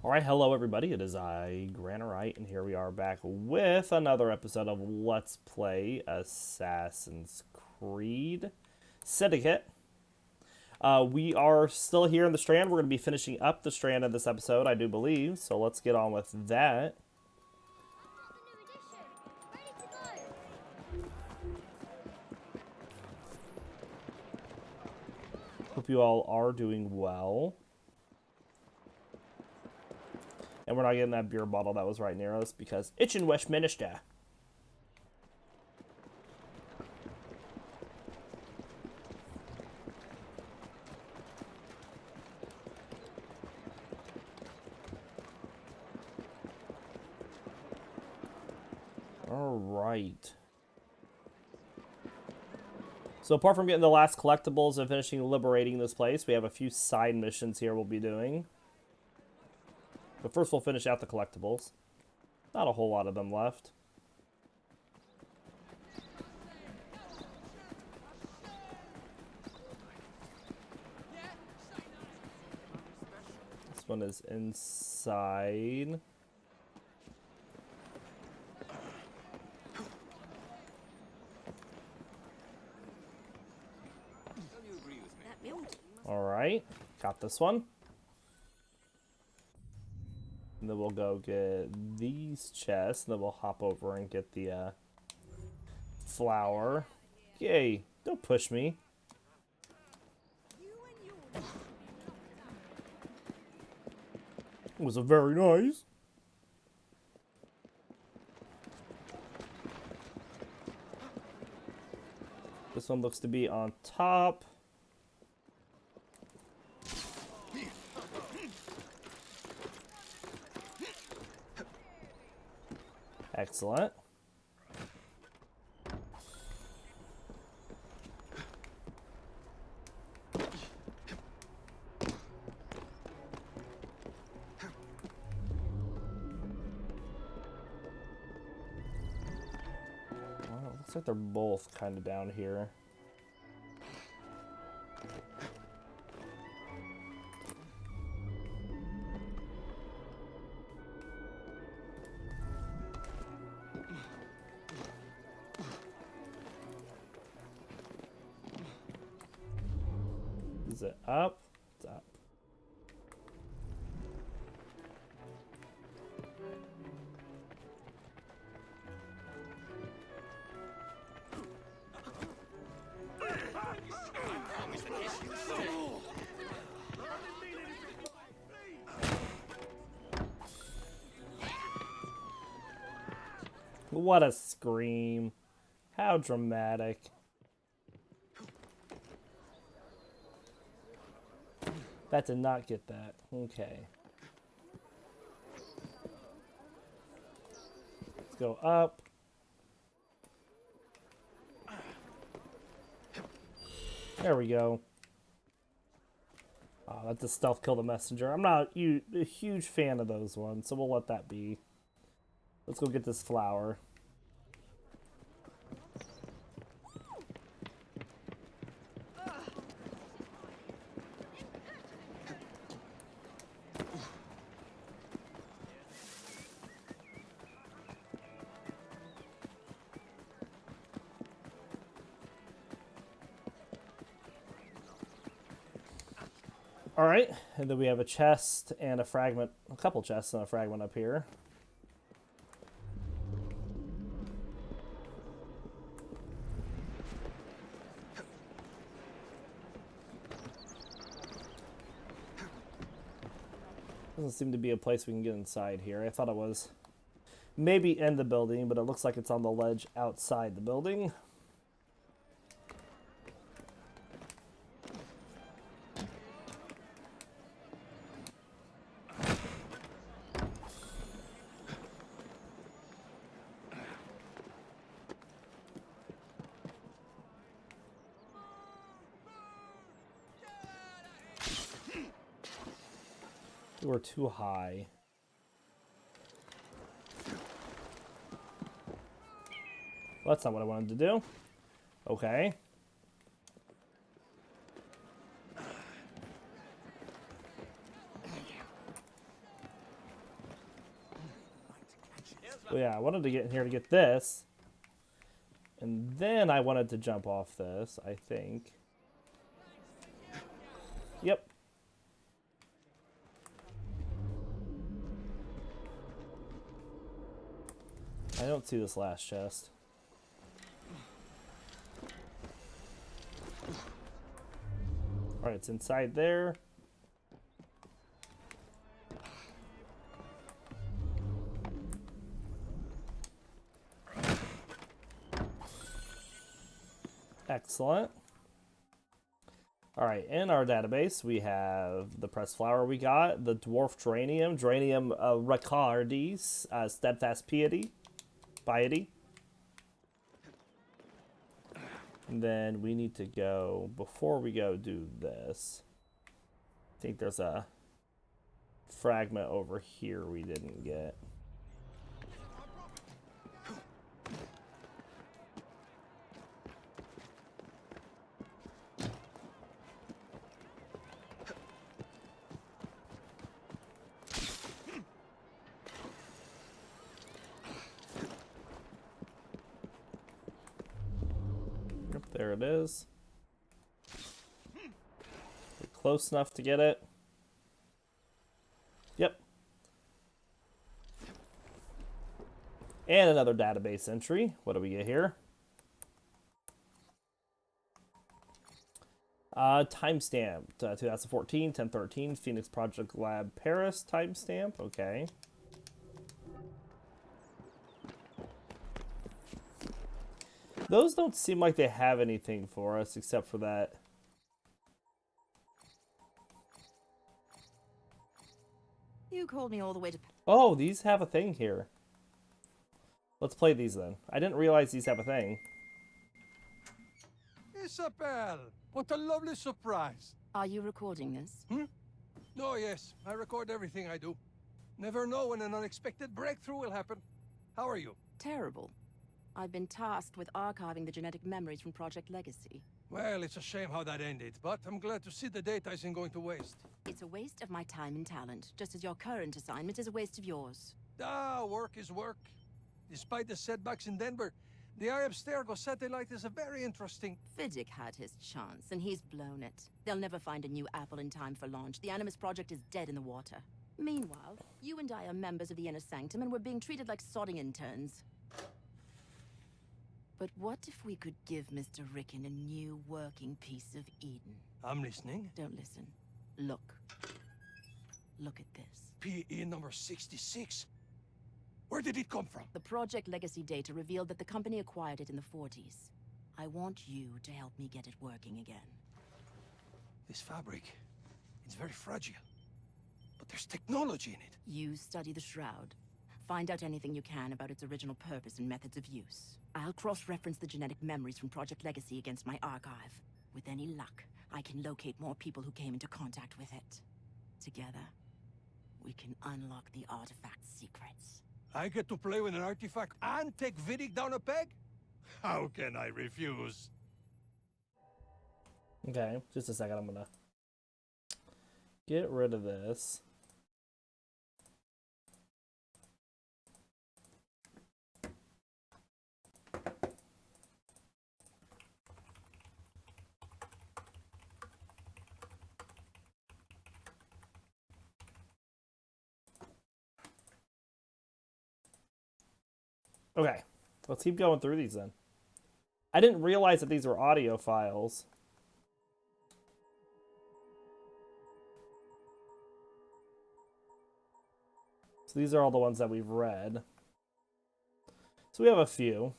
Alright, hello everybody, it is I, Granarite, and here we are back with another episode of Let's Play Assassin's Creed Syndicate. We are still here in the Strand. We're going to be finishing up the Strand in this episode, I do believe, so let's get on with that. Hope you all are doing well. And we're not getting that beer bottle that was right near us because it's in Westminster. Alright. So apart from getting the last collectibles and finishing liberating this place, we have a few side missions here we'll be doing. But first we'll finish out the collectibles. Not a whole lot of them left. This one is inside. Alright, got this one. And then we'll go get these chests, and then we'll hop over and get the flower. Yay, don't push me. It was a very nice. This one looks to be on top. Excellent. Well, it looks like they're both kind of down here. Is it up? It's up. What a scream. How dramatic. That did not get that. Okay. Let's go up. There we go. Oh, that's a stealth kill the messenger. I'm not a huge fan of those ones, so we'll let that be. Let's go get this flower. Alright, and then we have a chest and a fragment, a couple chests and a fragment up here. Doesn't seem to be a place we can get inside here. I thought it was maybe in the building, but it looks like it's on the ledge outside the building. We're too high. Well, that's not what I wanted to do. Okay. But yeah, I wanted to get in here to get this. And then I wanted to jump off this, I think. Yep. I don't see this last chest. Alright, it's inside there. Excellent. Alright, in our database, we have the pressed flower we got, the dwarf geranium, geranium ricardis, steadfast piety. And then we need to go, before we go do this, I think there's a fragment over here we didn't get. There it is. We're close enough to get it. Yep. And another database entry. What do we get here? Timestamp 2014, 1013, Phoenix Project Lab Paris timestamp. Okay. Those don't seem like they have anything for us except for that. You called me all the way to... Oh, these have a thing here. Let's play these then. I didn't realize these have a thing. Isabel! What a lovely surprise! Are you recording this? Oh, yes. I record everything I do. Never know when an unexpected breakthrough will happen. How are you? Terrible. I've been tasked with archiving the genetic memories from Project Legacy. Well, it's a shame how that ended, but I'm glad to see the data isn't going to waste. It's a waste of my time and talent, just as your current assignment is a waste of yours. Work is work. Despite the setbacks in Denver, the Eye Abstergo satellite is a very interesting... Vidic had his chance, and he's blown it. They'll never find a new apple in time for launch. The Animus Project is dead in the water. Meanwhile, you and I are members of the Inner Sanctum, and we're being treated like sodding interns. But what if we could give Mr. Rickon a new working piece of Eden? I'm listening. Don't listen. Look. Look at this. PE number 66? Where did it come from? The Project Legacy data revealed that the company acquired it in the 40s. I want you to help me get it working again. This fabric, it's very fragile. But there's technology in it. You study the Shroud. Find out anything you can about its original purpose and methods of use. I'll cross-reference the genetic memories from Project Legacy against my archive. With any luck, I can locate more people who came into contact with it. Together, we can unlock the artifact's secrets. I get to play with an artifact and take Vidic down a peg? How can I refuse? Okay, just a second. I'm gonna get rid of this. Okay, let's keep going through these then. I didn't realize that these were audio files. So these are all the ones that we've read. So we have a few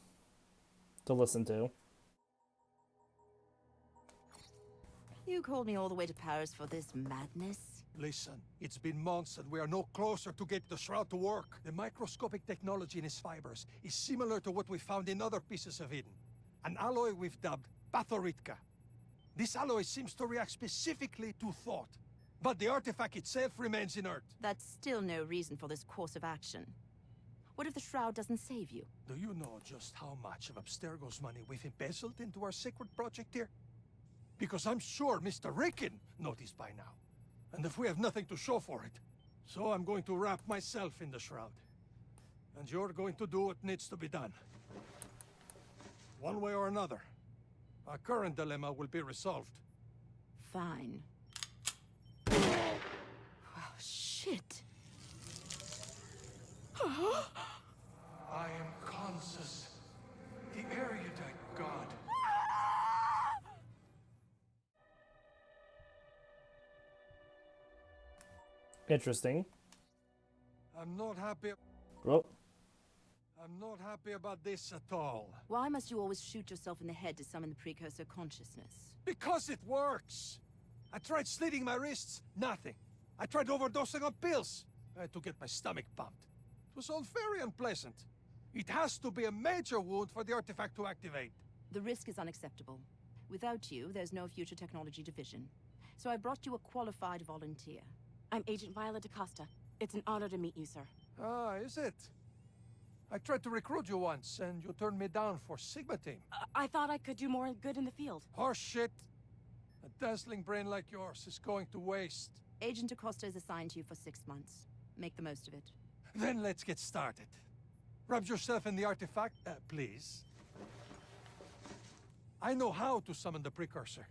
to listen to. You called me all the way to Paris for this madness? Listen, it's been months and we are no closer to get the Shroud to work. The microscopic technology in its fibers is similar to what we found in other pieces of Eden. An alloy we've dubbed Pathoritka. This alloy seems to react specifically to thought, but the artifact itself remains inert. That's still no reason for this course of action. What if the Shroud doesn't save you? Do you know just how much of Abstergo's money we've embezzled into our secret project here? Because I'm sure Mr. Rickon noticed by now. And if we have nothing to show for it, so I'm going to wrap myself in the Shroud. And you're going to do what needs to be done. One way or another. Our current dilemma will be resolved. Fine. Oh, shit. I am Consus, the erudite god. Interesting. I'm not happy. Oh, I'm not happy about this at all. Why must you always shoot yourself in the head to summon the precursor consciousness? Because it works! I tried slitting my wrists, nothing. I tried overdosing on pills. I had to get my stomach pumped. It was all very unpleasant. It has to be a major wound for the artifact to activate. The risk is unacceptable. Without you, there's no future technology division. So I brought you a qualified volunteer. I'm Agent Viola DaCosta. It's an honor to meet you, sir. Ah, is it? I tried to recruit you once, and you turned me down for Sigma Team. I thought I could do more good in the field. Horse shit. A dazzling brain like yours is going to waste. Agent DaCosta is assigned to you for 6 months. Make the most of it. Then let's get started. Rub yourself in the artifact, please. I know how to summon the precursor,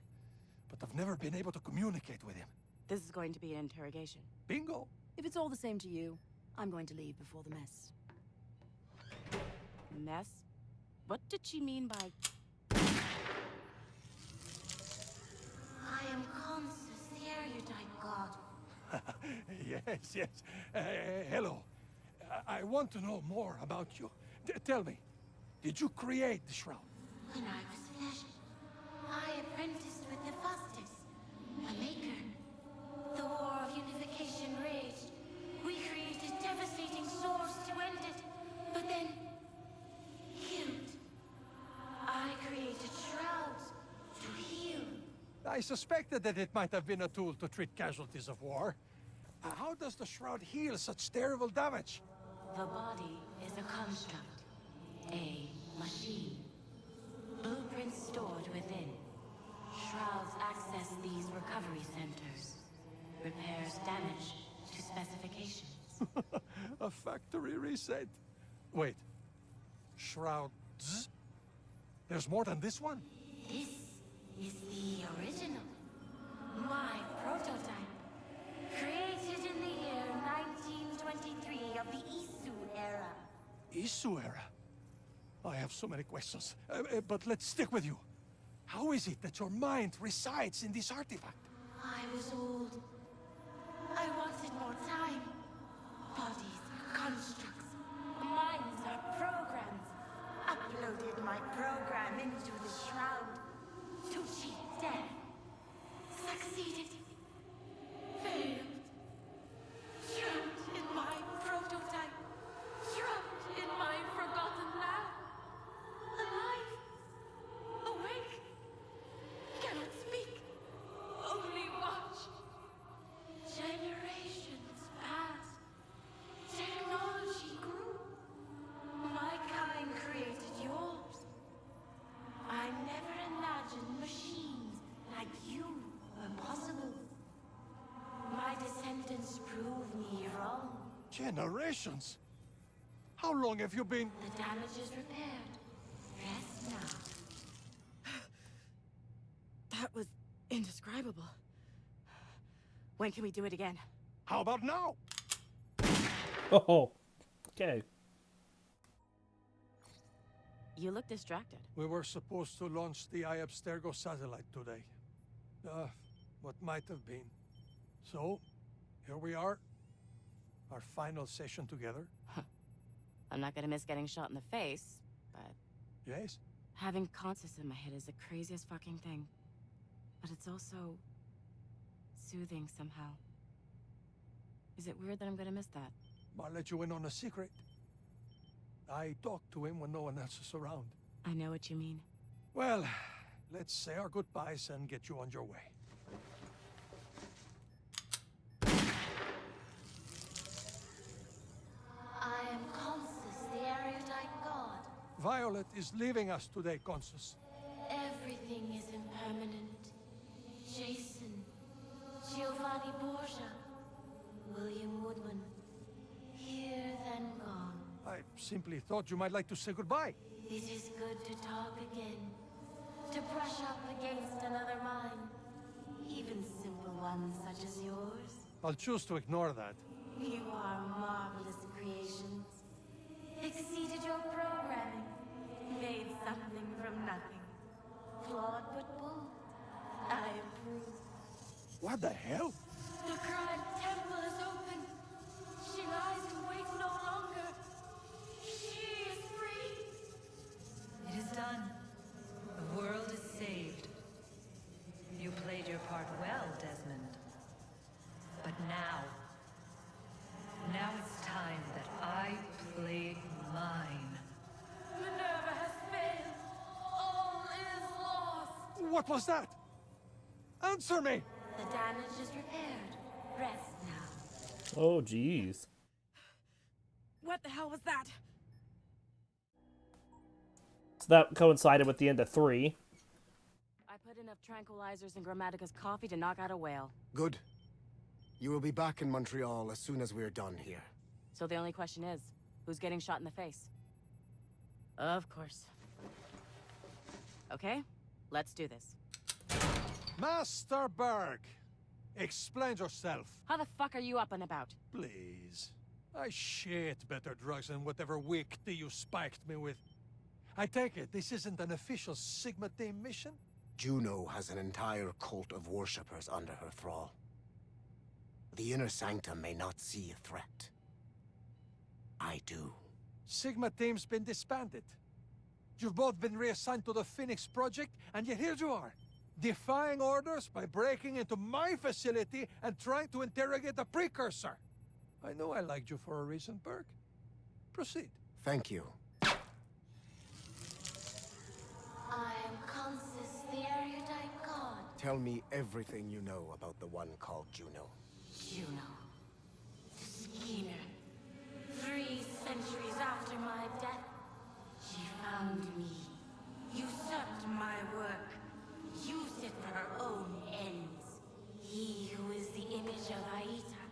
but I've never been able to communicate with him. This is going to be an interrogation. Bingo! If it's all the same to you, I'm going to leave before the mess. Mess? What did she mean by... I am Consus, the erudite god. Yes. Hello. I want to know more about you. Tell me, did you create the shroud? When I was flesh, I apprenticed with Hephaestus, a maker. The war of unification raged. We created devastating swords to end it, but then... healed. I created shrouds to heal. I suspected that it might have been a tool to treat casualties of war. How does the shroud heal such terrible damage? The body is a construct, a machine. Blueprints stored within. Shrouds access these recovery centers. Repairs damage to specifications. A factory reset. Wait. Shrouds? There's more than this one? This is the original. My prototype. Created in the year 1923 of the Isu era. Isu era? I have so many questions. But let's stick with you. How is it that your mind resides in this artifact? I was old. I wanted more time. Bodies are constructs. Minds are programs. Uploaded my program into the shroud to cheat death. Succeeded. Failed. Trapped in my prototype. Trapped in my forgotten lab. Alive. Awake. Cannot speak. Only watch. Generations passed. Technology grew. My kind created yours. I never imagined machines like you were possible. My descendants prove me wrong. Generations? How long have you been... The damage is repaired. Rest now. That was indescribable. When can we do it again? How about now? oh, okay. You look distracted. We were supposed to launch the Abstergo satellite today. What might have been. So, here we are. Our final session together. I'm not gonna miss getting shot in the face, but Yes? having Consus in my head is the craziest fucking thing. But it's also soothing somehow. Is it weird that I'm gonna miss that? I'll let you in on a secret. I talk to him when no one else is around. I know what you mean. Well, let's say our goodbyes and get you on your way. I am Consus, the erudite god. Violet is leaving us today, Consus. Everything is impermanent. Jason, Giovanni Borgia, William Woodman. Here then gone. I Simply thought you might like to say goodbye. It is good to talk again. To brush up against another mind. Even simple ones such as yours. I'll choose to ignore that. You are marvelous creations. Exceeded your programming. Made something from nothing. Flawed but bold. I approve. What the hell? The Grand Temple is open. She lies in wait no longer. She is free. It is done. The world is saved. You played your part well, Desmond. But now it's time that I played mine. Minerva has failed. All is lost. What was that? Answer me! The damage is repaired. Rest now. Oh, jeez. What the hell was that? So that coincided with the end of 3. I put enough tranquilizers in Grammatica's coffee to knock out a whale. Good. You will be back in Montreal as soon as we're done here. So the only question is, who's getting shot in the face? Of course. Okay, let's do this. Master Berg! Explain yourself. How the fuck are you up and about? Please. I shit better drugs than whatever weak tea you spiked me with. I take it this isn't an official Sigma team mission? Juno has an entire cult of worshippers under her thrall. The inner sanctum may not see a threat. I do. Sigma team's been disbanded. You've both been reassigned to the Phoenix Project, and yet here you are, defying orders by breaking into my facility and trying to interrogate a precursor. I know I liked you for a reason, Berg. Proceed. Thank you. I am Consus, the erudite god. Tell me everything you know about the one called Juno. Juno. The schemer. 3 centuries after my death, she found me. Usurped my work. Used it for her own ends. He who is the image of Aita.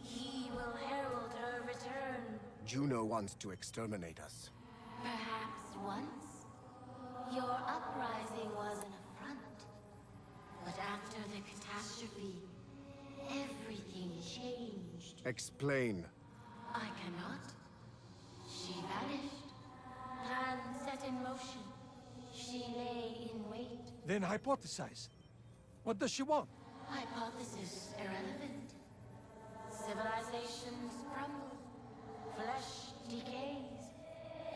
He will herald her return. Juno wants to exterminate us. Perhaps once. Your uprising was an affront. But after the catastrophe, everything changed. Explain. I cannot. She vanished. Plan set in motion. She lay in wait. Then hypothesize. What does she want? Hypothesis irrelevant. Civilizations crumble. Flesh decays.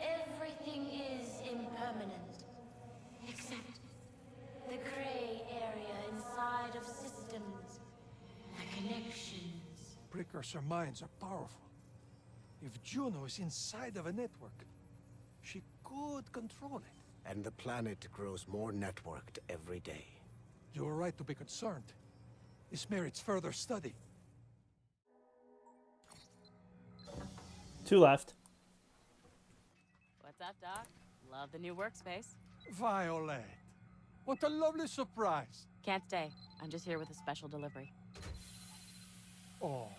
Everything is impermanent. Except the gray area inside of systems. The connections. Precursor minds are powerful. If Juno is inside of a network, she could control it. And the planet grows more networked every day. You're right to be concerned. This merits further study. 2 left. What's up, Doc? Love the new workspace. Violet. What a lovely surprise. Can't stay. I'm just here with a special delivery. Oh.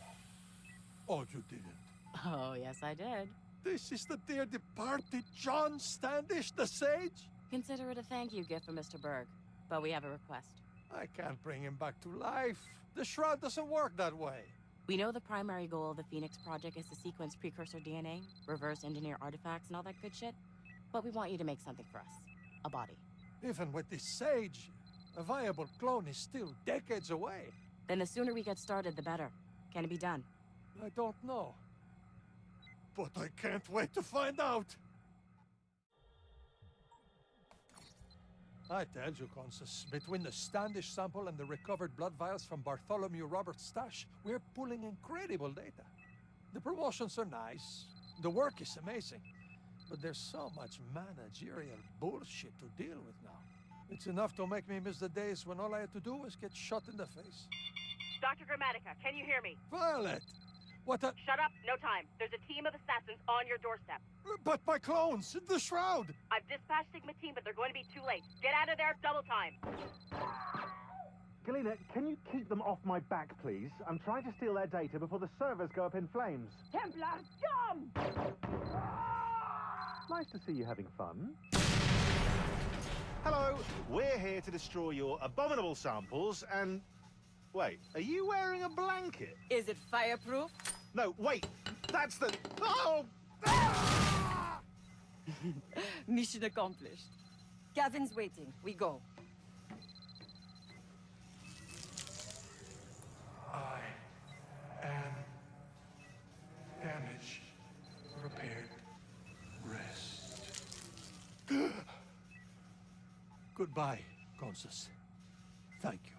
Oh, you didn't. Oh, yes, I did. This is the dear departed John Standish, the Sage? Consider it a thank you gift from Mr. Berg. But we have a request. I can't bring him back to life. The shroud doesn't work that way. We know the primary goal of the Phoenix Project is to sequence precursor DNA, reverse engineer artifacts, and all that good shit. But we want you to make something for us. A body. Even with this Sage, a viable clone is still decades away. Then the sooner we get started, the better. Can it be done? I don't know. But I can't wait to find out. I tell you, Consus, between the Standish sample and the recovered blood vials from Bartholomew Roberts' stash, we're pulling incredible data. The promotions are nice, the work is amazing, but there's so much managerial bullshit to deal with now. It's enough to make me miss the days when all I had to do was get shot in the face. Dr. Grammatica, can you hear me? Violet! What a... Shut up, no time. There's a team of assassins on your doorstep. But my clones! The shroud! I've dispatched Sigma team, but they're going to be too late. Get out of there, double time. Galena, can you keep them off my back, please? I'm trying to steal their data before the servers go up in flames. Templar, jump! Nice to see you having fun. Hello, we're here to destroy your abominable samples and... Wait, are you wearing a blanket? Is it fireproof? No, wait, that's the... Oh! Ah! Mission accomplished. Gavin's waiting. We go. I am damaged, repaired, rest. Goodbye, Consus. Thank you.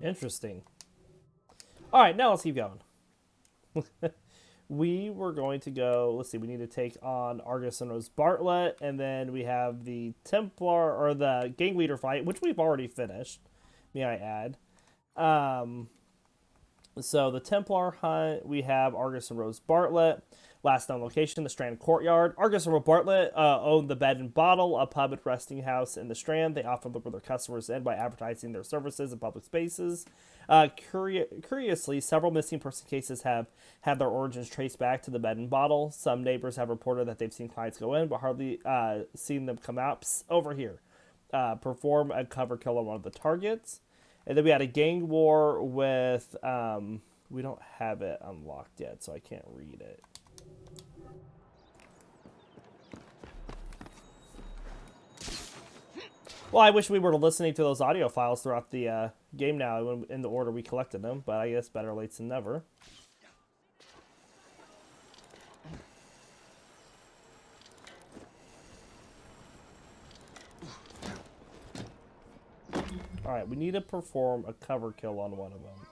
Interesting. All right, now let's keep going. We were going to go, let's see, we need to take on Argus and Rose Bartlett, and then we have the Templar, or the gang leader fight, which we've already finished, may I add. So the Templar hunt, we have Argus and Rose Bartlett. Last known location, the Strand Courtyard. Argus and Rose Bartlett own the Bed and Bottle, a pub and resting house in the Strand. They often lure their customers in by advertising their services in public spaces. Curiously, several missing person cases have had their origins traced back to the Bed and Bottle. Some neighbors have reported that they've seen clients go in, but hardly seen them come out. Psst, over here. Perform a cover kill on one of the targets. And then we had a gang war with... we don't have it unlocked yet, so I can't read it. Well, I wish we were listening to those audio files throughout the game now in the order we collected them, but I guess better late than never. Alright, we need to perform a cover kill on one of them.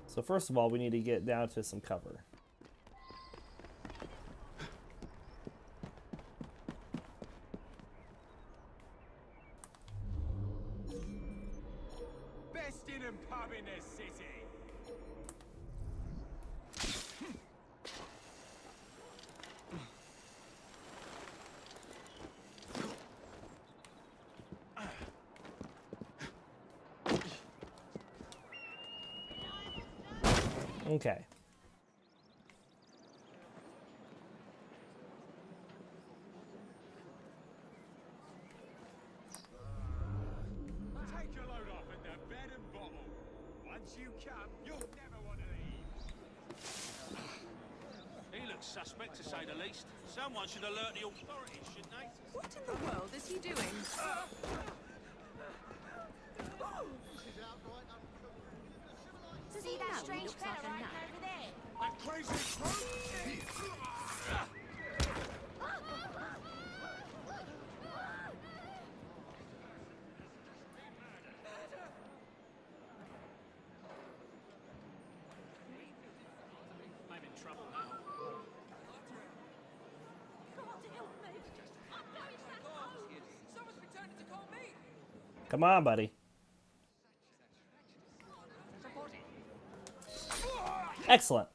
So first of all, we need to get down to some cover. Best in and pub in the city. Okay. Take your load off at the Bed and Bottle. Once you come, you'll never want to leave. He looks suspect, to say the least. Someone should alert the authorities, shouldn't they? What in the world is he doing? See that strange looks fella like a right nut. over there? That crazy I'm in trouble now. Someone's pretending to call me. Come on, buddy. Excellent.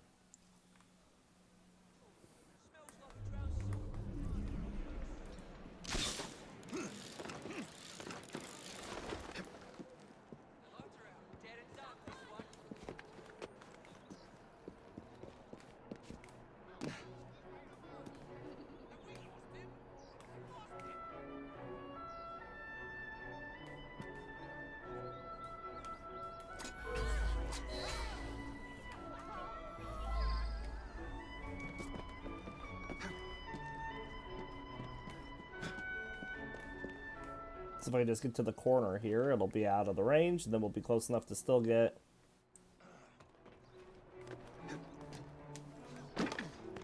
So if I just get to the corner here, it'll be out of the range, and then we'll be close enough to still get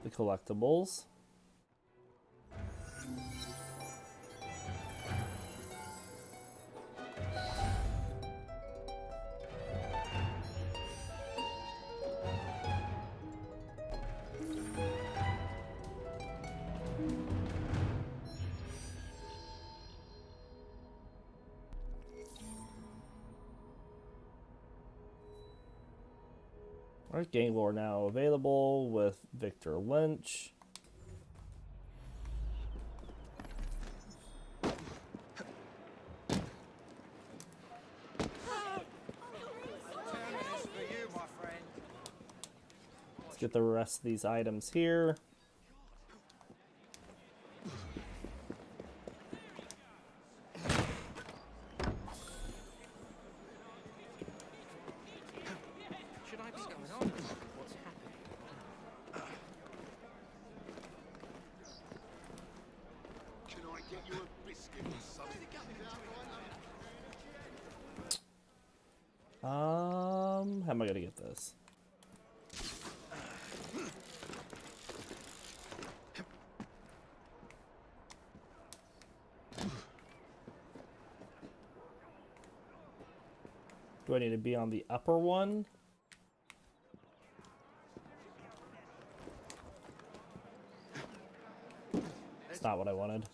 the collectibles. Alright, Gang Lore now available with Victor Lynch. Let's get the rest of these items here. Should I be going on? What's happening? Can I get you a biscuit or something? How am I gonna get this? Do I need to be on the upper one? That's not what I wanted.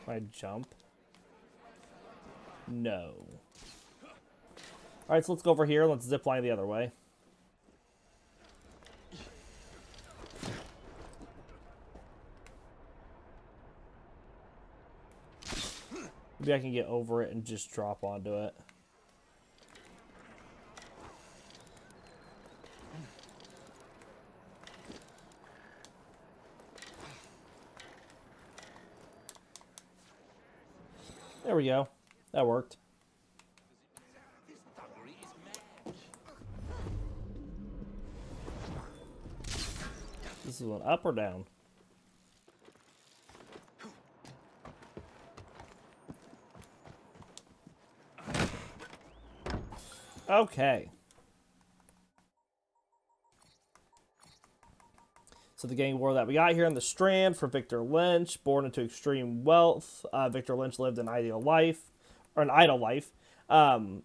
Can I jump? No. Alright, so let's go over here. Let's zip line the other way. Maybe I can get over it and just drop onto it. There we go. That worked. This is one up or down? Okay. So the gang war that we got here in the Strand for Victor Lynch, born into extreme wealth. Victor Lynch lived an idle life,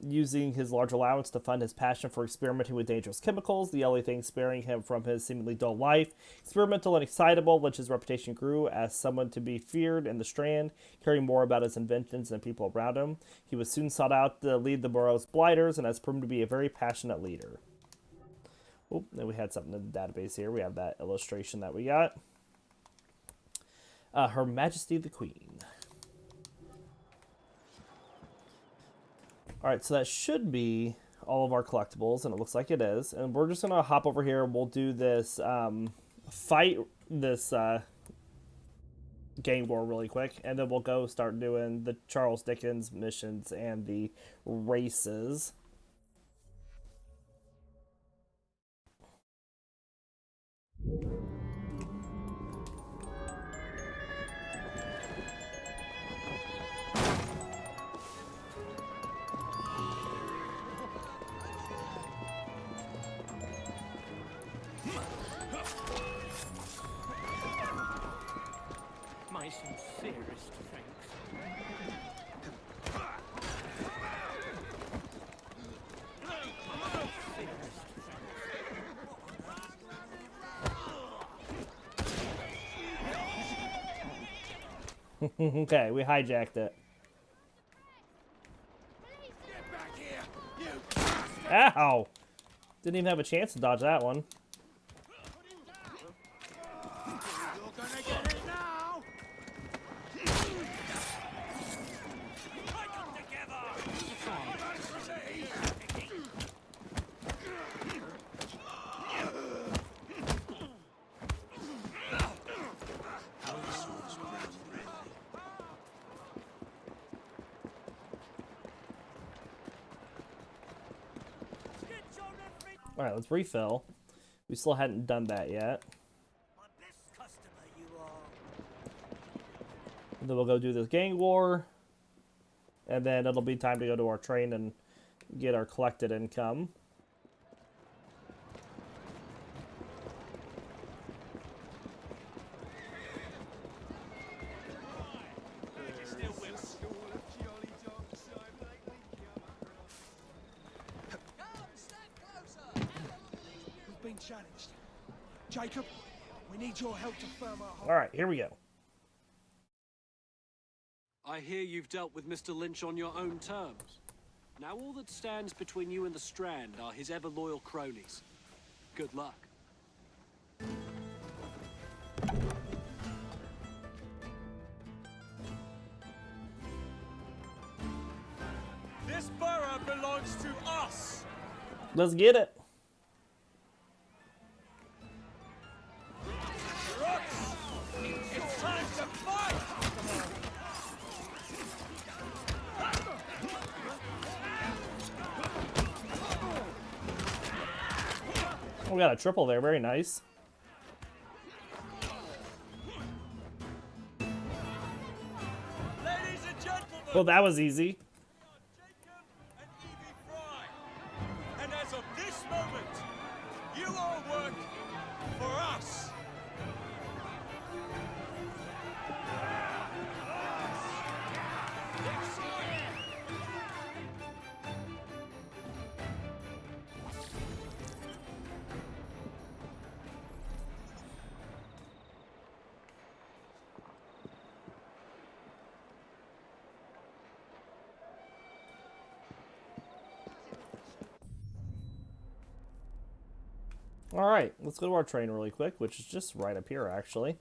using his large allowance to fund his passion for experimenting with dangerous chemicals, the only thing sparing him from his seemingly dull life. Experimental and excitable, Lynch's reputation grew as someone to be feared in the Strand, caring more about his inventions than people around him. He was soon sought out to lead the borough's blighters and has proven to be a very passionate leader. Oh, then we had something in the database here. We have that illustration that we got. Her Majesty the Queen. Alright, so that should be all of our collectibles, and it looks like it is. And we're just going to hop over here. We'll do this gang war really quick, and then we'll go start doing the Charles Dickens missions and the races. My sincerest thanks. Okay, we hijacked it. Ow! Didn't even have a chance to dodge that one. Alright, let's refill. We still hadn't done that yet. And then we'll go do this gang war. And then it'll be time to go to our train and get our collected income. Challenged. Jacob, we need your help to firm our hold. All right, here we go. I hear you've dealt with Mr. Lynch on your own terms. Now all that stands between you and the Strand are his ever-loyal cronies. Good luck. This borough belongs to us! Let's get it. Rooks! It's time to fight! We got a triple there. Very nice. Ladies and gentlemen! Well, that was easy. And as of this moment, you all work for us! All right, let's go to our train really quick, which is just right up here, actually.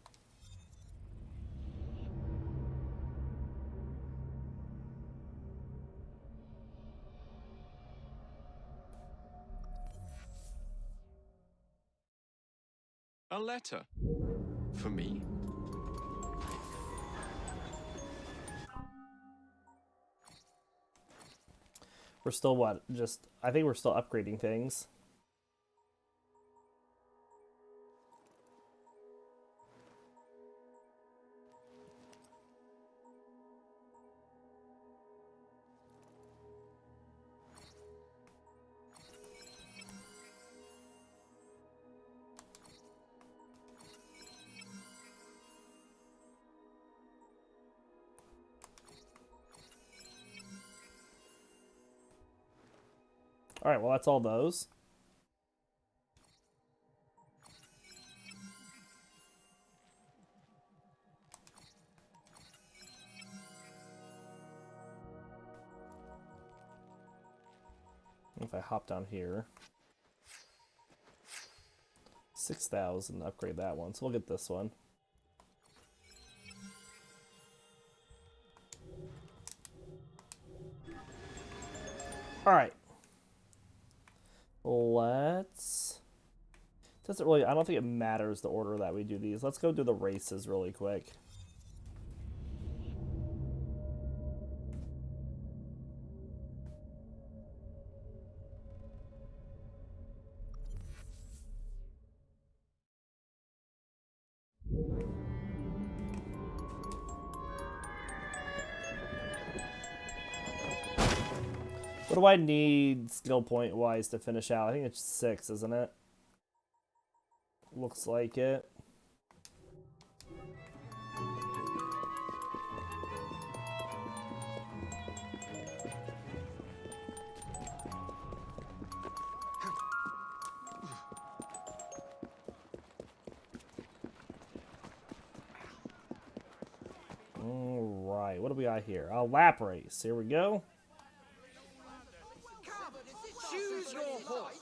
A letter. For me? We're still what? I think we're still upgrading things. All right, well, that's all those. If I hop down here, 6,000, upgrade that one. So we'll get this one. All right. Let's... Doesn't really... I don't think it matters the order that we do these. Let's go do the races really quick. What do I need skill point wise to finish out? I think it's 6, isn't it? Looks like it. All right, what do we got here? A lap race. Here we go. Choose your horse.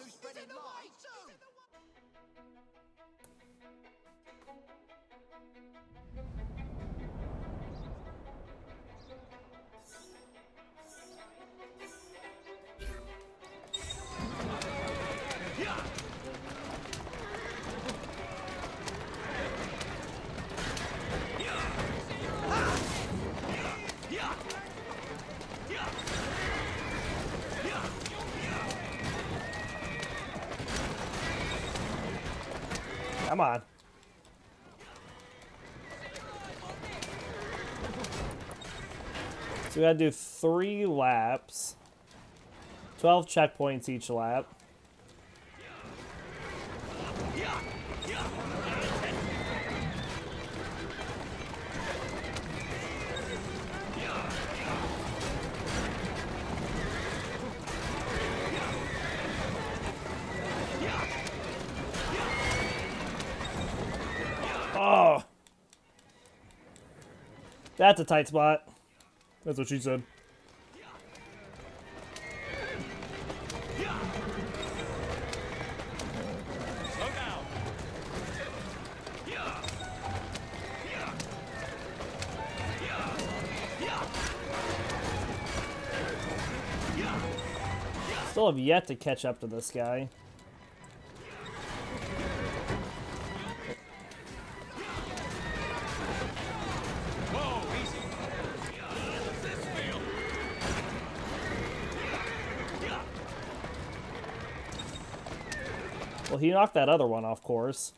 Come on. So we gotta do 3 laps. 12 checkpoints each lap. Oh, that's a tight spot. That's what she said. Still have yet to catch up to this guy. Well, he knocked that other one off course.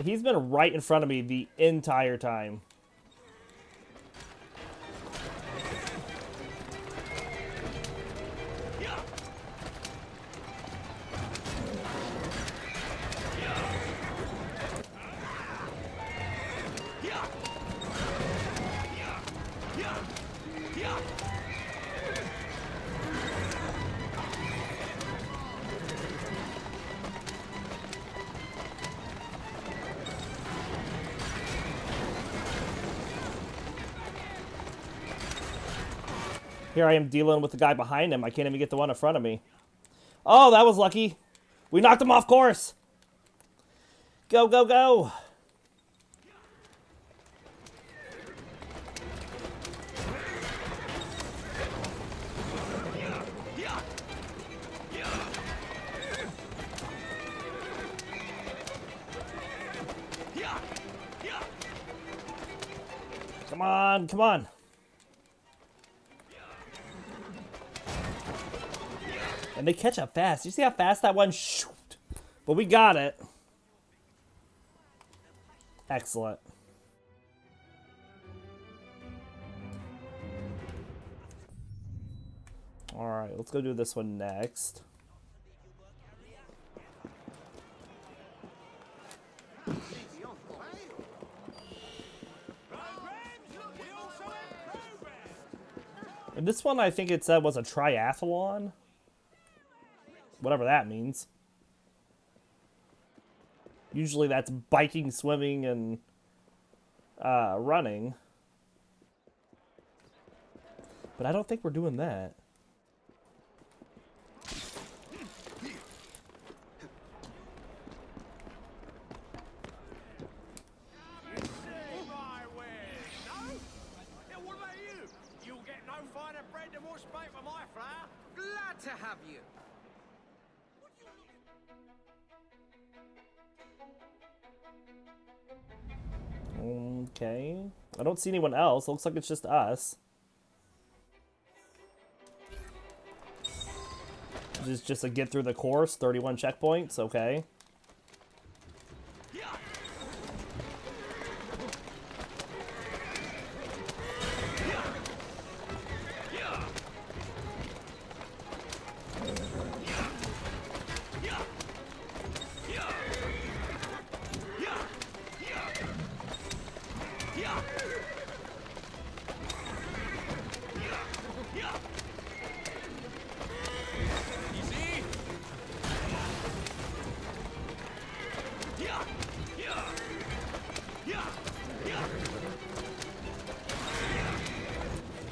He's been right in front of me the entire time. Here I am dealing with the guy behind him. I can't even get the one in front of me. Oh, that was lucky. We knocked him off course. Go, go, go. Come on, come on. And they catch up fast. You see how fast that one shoot? But we got it. Excellent. Alright, let's go do this one next. And this one I think it said was a triathlon. Whatever that means. Usually that's biking, swimming, and running. But I don't think we're doing that. Glad to have you. Okay. I don't see anyone else. Looks like it's just us. Just a get through the course. 31 checkpoints. Okay.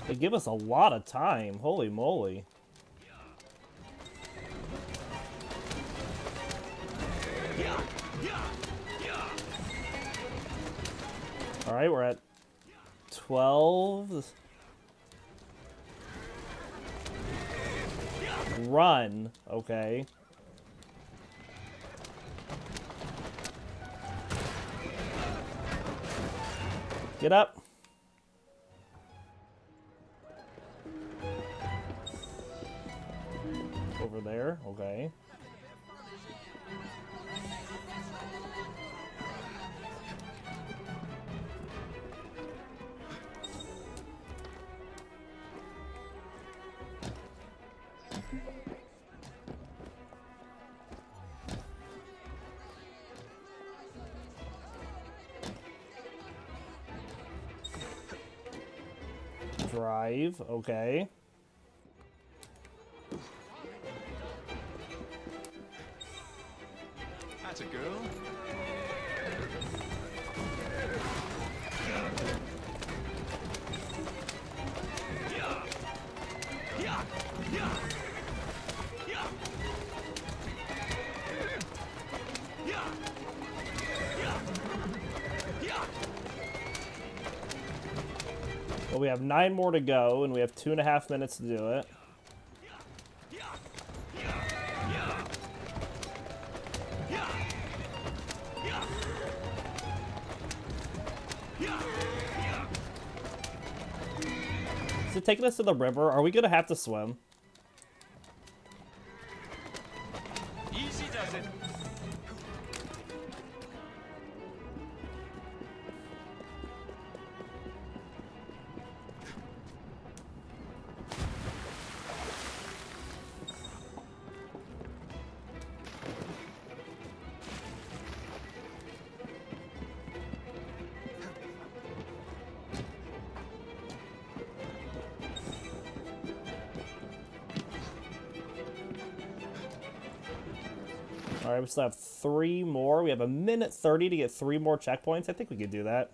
They give us a lot of time. Holy moly. All right, we're at 12. Run. Okay. Get up. Over there. Okay. Drive, okay. Atta girl. Well, we have 9 more to go, and we have 2.5 minutes to do it. Is it taking us to the river? Are we gonna have to swim? Easy does it. Alright, we still have 3 more. We have 1:30 to get 3 more checkpoints. I think we could do that.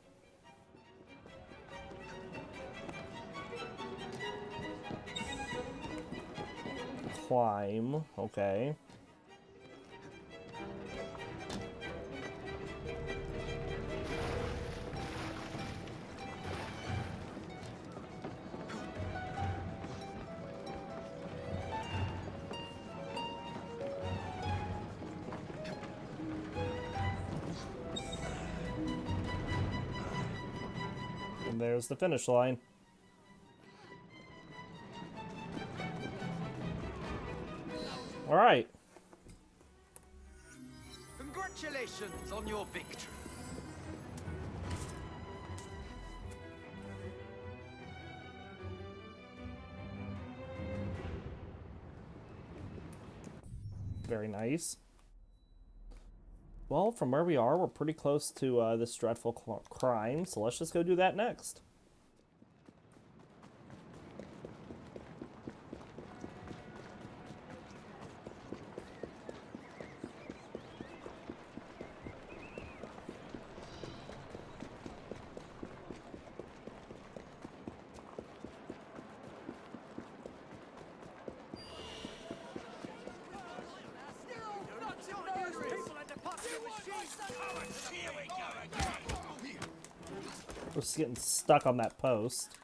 Climb. Okay. And there's the finish line. All right. Congratulations on your victory. Very nice. Well, from where we are, we're pretty close to this dreadful crime, so let's just go do that next. We're just getting stuck on that post.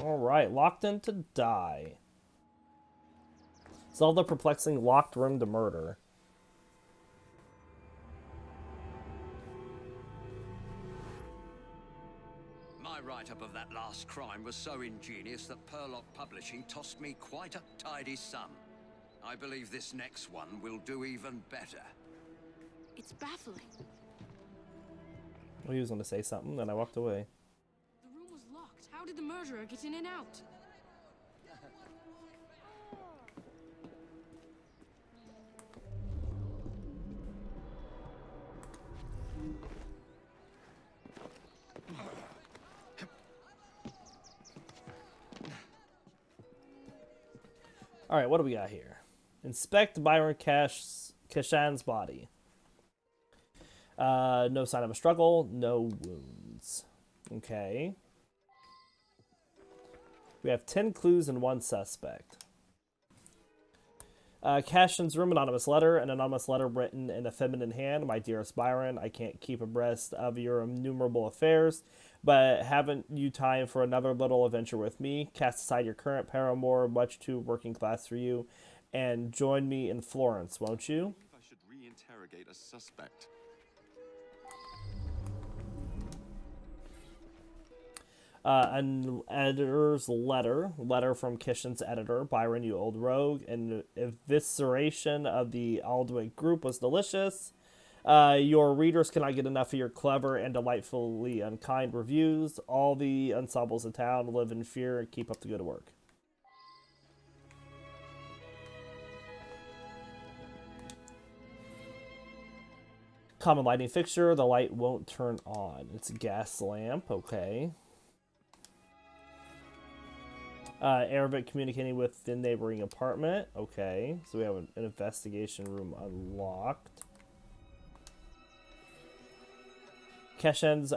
Alright, locked in to die. Solve the perplexing locked room to murder. My write-up of that last crime was so ingenious that Purlock Publishing tossed me quite a tidy sum. I believe this next one will do even better. It's baffling. Well, he was going to say something, then I walked away. The room was locked. How did the murderer get in and out? Alright, what do we got here? Inspect Byron Kashan's body. No sign of a struggle, no wounds. Okay. We have 10 clues and 1 suspect. Cashin's room, anonymous letter. An anonymous letter written in a feminine hand. My dearest Byron, I can't keep abreast of your innumerable affairs, but haven't you time for another little adventure with me? Cast aside your current paramour, much too working class for you, and join me in Florence, won't you? I should re-interrogate a suspect. An editor's letter from Kishin's editor, Byron, you old rogue. An evisceration of the Aldwin group was delicious. Your readers cannot get enough of your clever and delightfully unkind reviews. All the ensembles in town live in fear and keep up the good work. Common lighting fixture. The light won't turn on. It's a gas lamp. Okay. Arabic communicating with the neighboring apartment. Okay. So we have an investigation room unlocked. Keshen's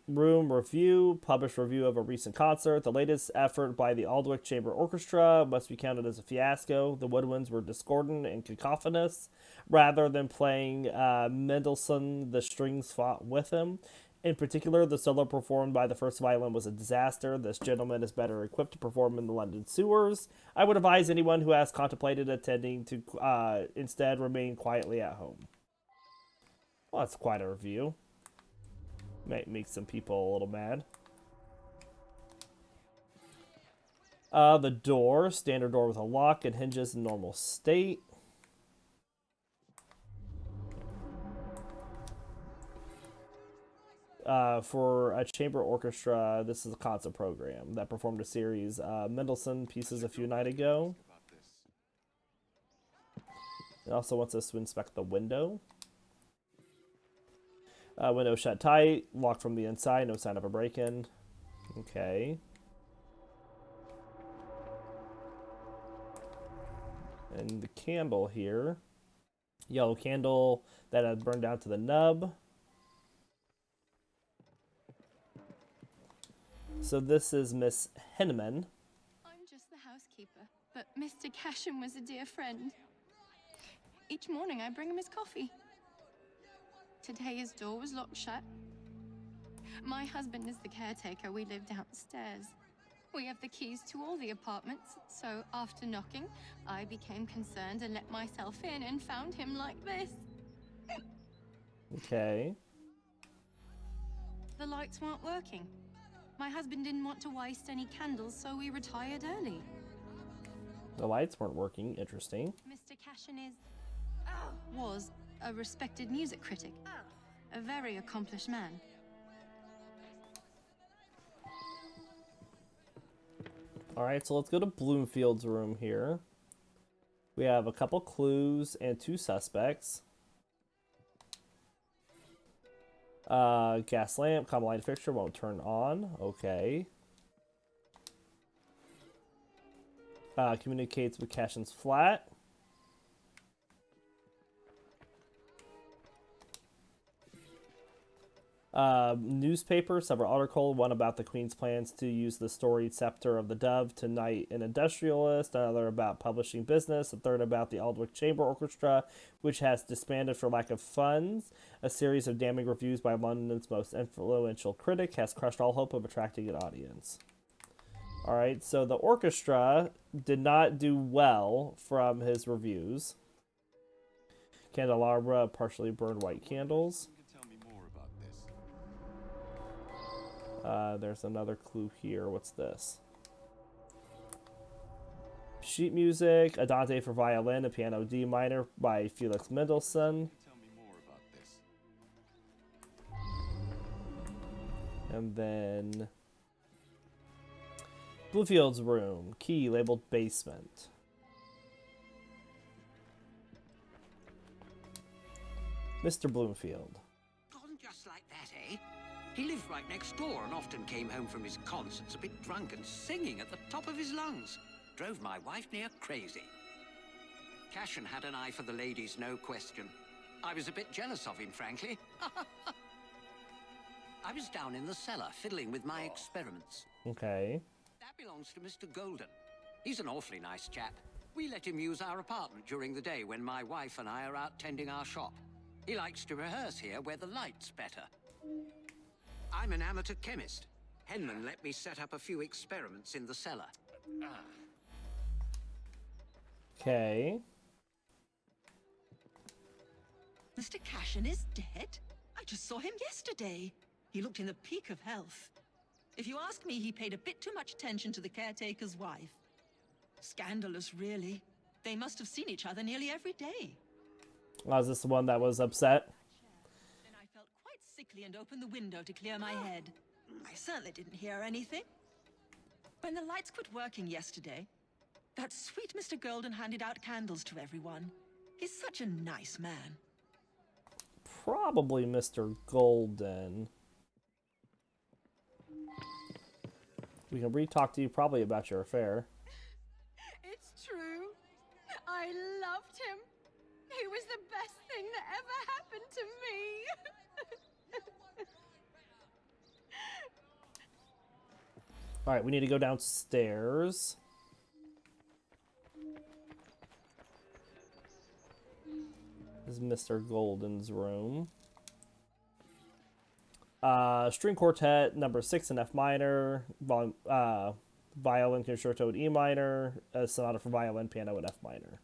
room review. Published review of a recent concert. The latest effort by the Aldwych Chamber Orchestra must be counted as a fiasco. The woodwinds were discordant and cacophonous. Rather than playing Mendelssohn, the strings fought with him. In particular, the solo performed by the first violin was a disaster. This gentleman is better equipped to perform in the London sewers. I would advise anyone who has contemplated attending to instead remain quietly at home. Well, that's quite a review. Might make some people a little mad. The door, standard door with a lock and hinges in normal state. For a chamber orchestra, this is a concert program that performed a series Mendelssohn pieces a few nights ago. It also wants us to inspect the window. Window shut tight, locked from the inside, no sign of a break-in. Okay. And the candle here. Yellow candle that had burned down to the nub. So this is Miss Henneman. I'm just the housekeeper, but Mr. Cashin was a dear friend. Each morning I bring him his coffee. Today his door was locked shut. My husband is the caretaker. We live downstairs. We have the keys to all the apartments, so after knocking, I became concerned and let myself in and found him like this. Okay. The lights weren't working. My husband didn't want to waste any candles, so we retired early. The lights weren't working. Interesting. Mr. Cashin was a respected music critic. A very accomplished man. Alright, so let's go to Bloomfield's room here. We have a couple clues and 2 suspects. Gas lamp, common light fixture won't turn on. Okay. Communicates with Cashin's flat. Newspaper, several articles, one about the Queen's plans to use the storied scepter of the dove to knight an industrialist, another about publishing business, a third about the Aldwych Chamber Orchestra, which has disbanded for lack of funds. A series of damning reviews by London's most influential critic has crushed all hope of attracting an audience. Alright, so the orchestra did not do well from his reviews. Candelabra, partially burned white candles. There's another clue here. What's this? Sheet music, Andante for violin, a piano D minor by Felix Mendelssohn. And then Bluefield's room, key labeled basement. Mr. Bloomfield. Gone just like that, eh? He lived right next door and often came home from his concerts a bit drunk and singing at the top of his lungs. Drove my wife near crazy. Cashin had an eye for the ladies, no question. I was a bit jealous of him, frankly. I was down in the cellar, fiddling with my experiments. Okay. That belongs to Mr. Golden. He's an awfully nice chap. We let him use our apartment during the day when my wife and I are out tending our shop. He likes to rehearse here where the light's better. I'm an amateur chemist. Henman let me set up a few experiments in the cellar. Okay. Mr. Cashin is dead? I just saw him yesterday. He looked in the peak of health. If you ask me, he paid a bit too much attention to the caretaker's wife. Scandalous, really. They must have seen each other nearly every day. Was this the one that was upset? Then I felt quite sickly and opened the window to clear my head. I certainly didn't hear anything. When the lights quit working yesterday, that sweet Mr. Golden handed out candles to everyone. He's such a nice man. Probably Mr. Golden. We can re-talk to you probably about your affair. It's true. I loved him. He was the best thing that ever happened to me. Alright, we need to go downstairs. This is Mr. Golden's room. String Quartet, number 6 in F minor. Violin Concerto in E minor. Sonata for violin, piano in F minor.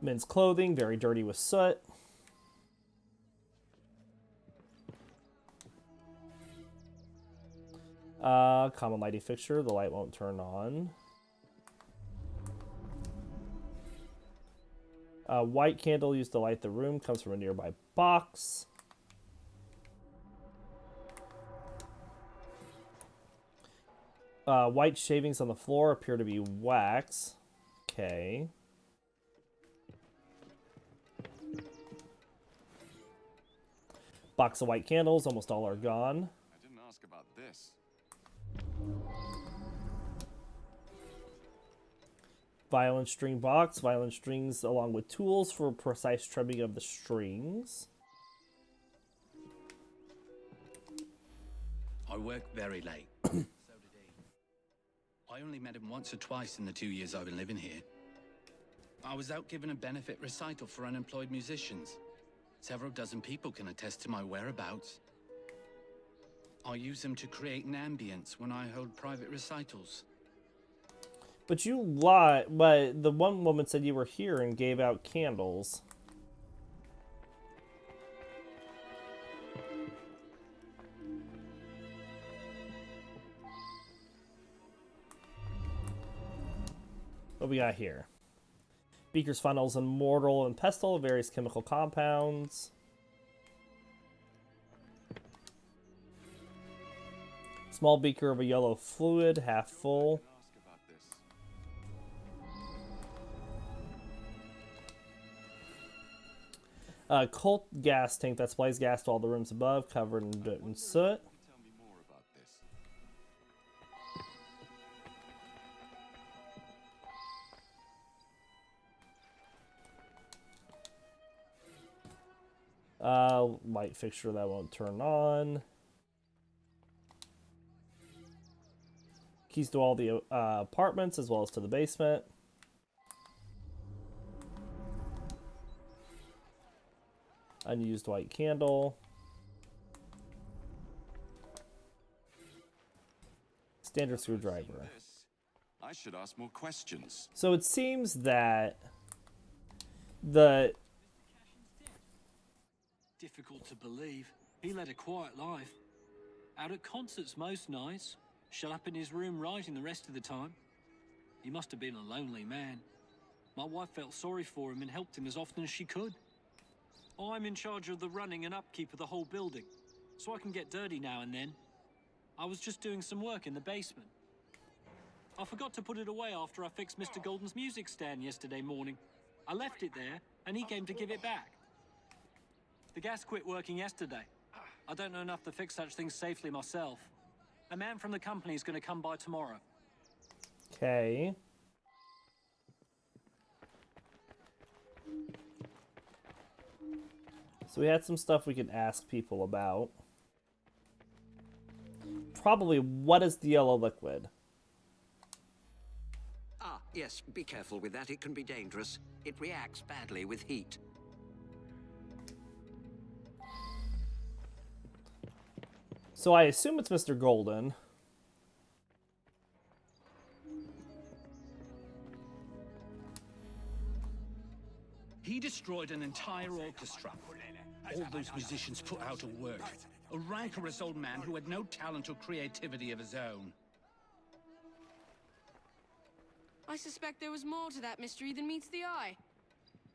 Men's clothing, very dirty with soot. Common lighting fixture, the light won't turn on. White candle used to light the room, comes from a nearby box. White shavings on the floor appear to be wax. Okay. Box of white candles, almost all are gone. I didn't ask about this. Violin string box, violin strings along with tools for precise trimming of the strings. I work very late. So did he. I only met him once or twice in the 2 years I've been living here. I was out giving a benefit recital for unemployed musicians. Several dozen people can attest to my whereabouts. I use them to create an ambience when I hold private recitals. But you lied. But the one woman said you were here and gave out candles. What we got here? Beakers, funnels, and mortar and pestle, various chemical compounds. Small beaker of a yellow fluid, half full. Colt gas tank that supplies gas to all the rooms above, covered in dirt and soot. Tell me more about this. Light fixture that won't turn on. Keys to all the apartments as well as to the basement. Unused white candle. Standard screwdriver. I should ask more questions. So it seems that the... Difficult to believe. He led a quiet life. Out at concerts most nights. Shut up in his room writing the rest of the time. He must have been a lonely man. My wife felt sorry for him and helped him as often as she could. I'm in charge of the running and upkeep of the whole building, so I can get dirty now and then. I was just doing some work in the basement. I forgot to put it away after I fixed Mr. Golden's music stand yesterday morning. I left it there, and he came to give it back. The gas quit working yesterday. I don't know enough to fix such things safely myself. A man from the company is going to come by tomorrow. Okay. So we had some stuff we could ask people about. Probably, what is the yellow liquid? Ah, yes, be careful with that. It can be dangerous. It reacts badly with heat. So I assume it's Mr. Golden. He destroyed an entire orchestra. All those musicians put out of work. A rancorous old man who had no talent or creativity of his own. I suspect there was more to that mystery than meets the eye.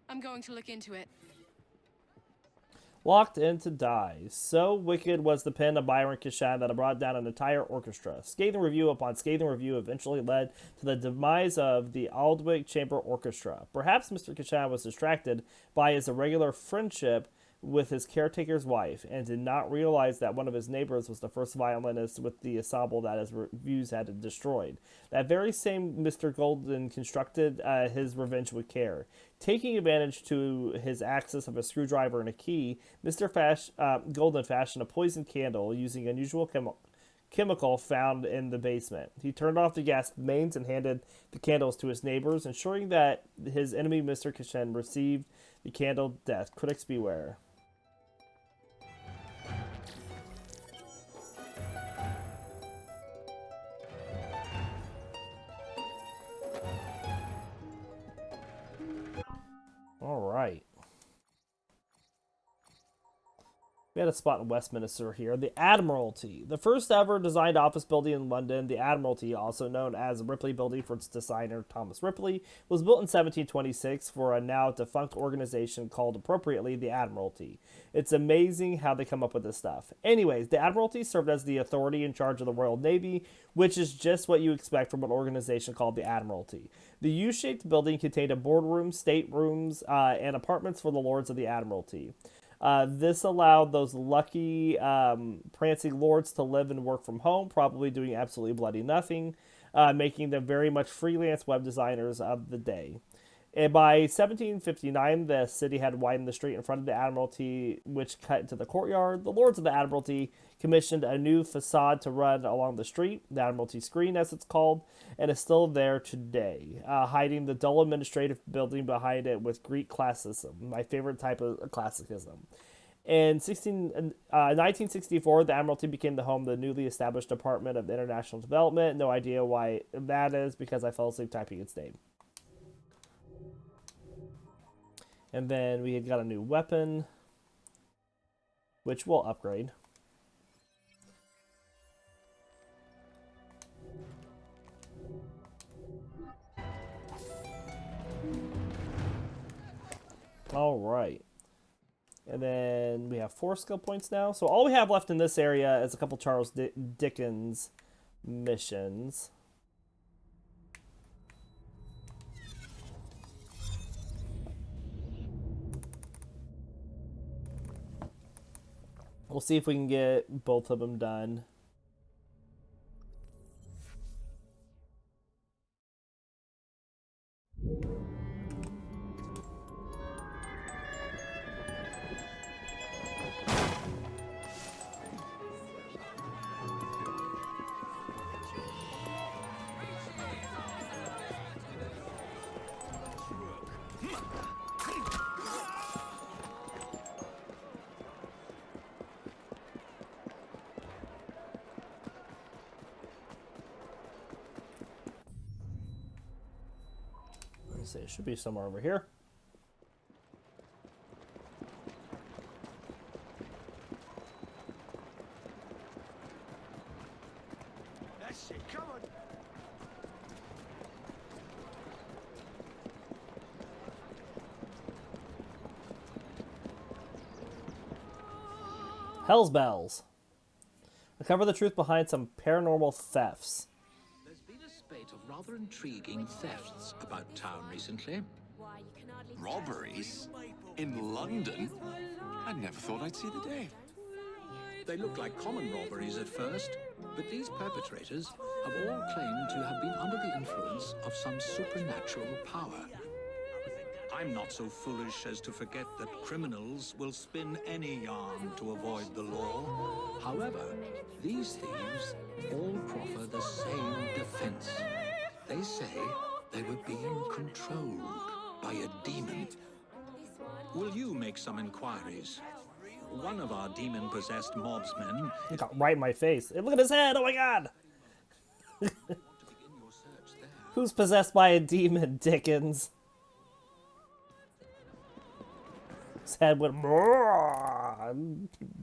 I'm going to look into it. Locked in to die. So wicked was the pen of Byron Kishan that it brought down an entire orchestra. Scathing review upon scathing review eventually led to the demise of the Aldwych Chamber Orchestra. Perhaps Mr. Kishan was distracted by his irregular friendship with his caretaker's wife, and did not realize that one of his neighbors was the first violinist with the ensemble that his reviews had destroyed. That very same Mr. Golden constructed his revenge with care. Taking advantage to his access of a screwdriver and a key, Mr. Golden fashioned a poison candle using unusual chemical found in the basement. He turned off the gas mains and handed the candles to his neighbors, ensuring that his enemy, Mr. Kishan, received the candle death. Critics beware. All right. We had a spot in Westminster here. The Admiralty. The first ever designed office building in London, the Admiralty, also known as the Ripley Building for its designer Thomas Ripley, was built in 1726 for a now defunct organization called appropriately the Admiralty. It's amazing how they come up with this stuff. Anyways, the Admiralty served as the authority in charge of the Royal Navy, which is just what you expect from an organization called the Admiralty. The U-shaped building contained a boardroom, staterooms, and apartments for the Lords of the Admiralty. This allowed those lucky prancing lords to live and work from home, probably doing absolutely bloody nothing, making them very much freelance web designers of the day. And by 1759, the city had widened the street in front of the Admiralty, which cut into the courtyard. The Lords of the Admiralty commissioned a new facade to run along the street, the Admiralty Screen, as it's called, and is still there today, hiding the dull administrative building behind it with Greek classicism, my favorite type of classicism. In 1964, the Admiralty became the home of the newly established Department of International Development. No idea why that is, because I fell asleep typing its name. And then we had got a new weapon, which we'll upgrade. All right. And then we have 4 skill points now. So all we have left in this area is a couple Charles Dickens missions. We'll see if we can get both of them done. Let's see, it should be somewhere over here. That's it, come on. Hell's Bells. Uncover the truth behind some paranormal thefts. There's been a spate of rather intriguing thefts about town recently. Robberies? In London? I never thought I'd see the day. They look like common robberies at first, but these perpetrators have all claimed to have been under the influence of some supernatural power. I'm not so foolish as to forget that criminals will spin any yarn to avoid the law. However, these thieves all proffer the same defense. They say they were being controlled by a demon. Will you make some inquiries? One of our demon-possessed mobsmen... It got right in my face. Look at his head! Oh my god! Who's possessed by a demon, Dickens? Shark's head went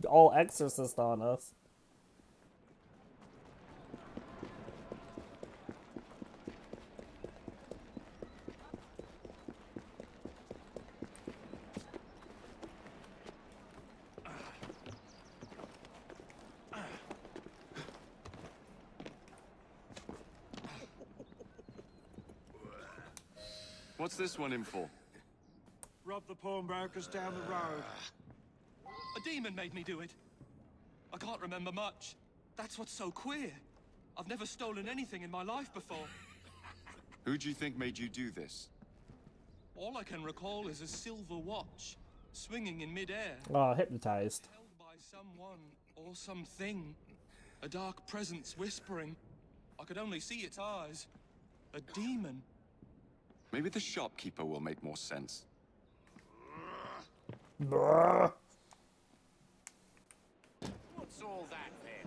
all exorcist on us. What's this one in for? Rob the pawnbrokers down the road. A demon made me do it. I can't remember much. That's what's so queer. I've never stolen anything in my life before. Who do you think made you do this? All I can recall is a silver watch, swinging in midair. Oh, hypnotized. Held by someone or something. A dark presence whispering. I could only see its eyes. A demon. Maybe the shopkeeper will make more sense. Brr. What's all that then?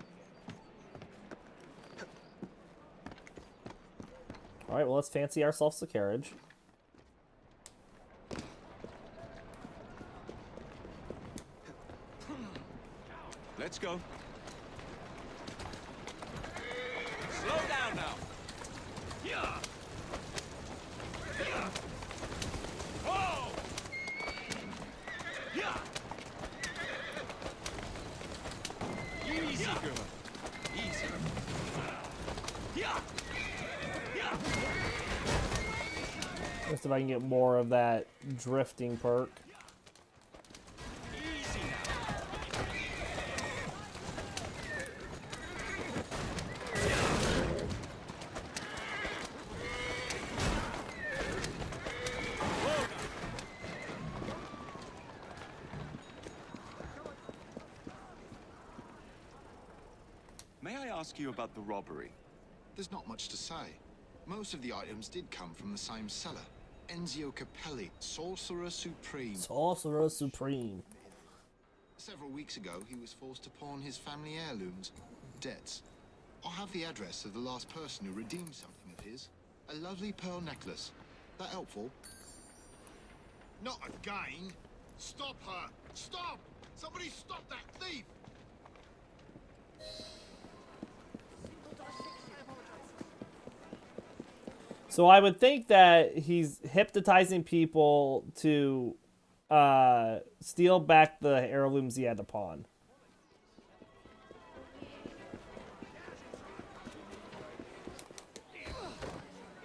All right, well, let's fancy ourselves a carriage. Let's go. Slow down now. Yeah. Yeah. Whoa. Yeah. Easy, girl. Easy. Yeah. Yeah. Just if I can get more of that drifting perk. May I ask you about the robbery? There's not much to say. Most of the items did come from the same seller. Enzio Capelli, Sorcerer Supreme. Sorcerer Supreme. Several weeks ago, he was forced to pawn his family heirlooms. Debts. I have the address of the last person who redeemed something of his. A lovely pearl necklace. That helpful? Not again! Stop her! Stop! Somebody stop that thief! So I would think that he's hypnotizing people to steal back the heirlooms he had to pawn.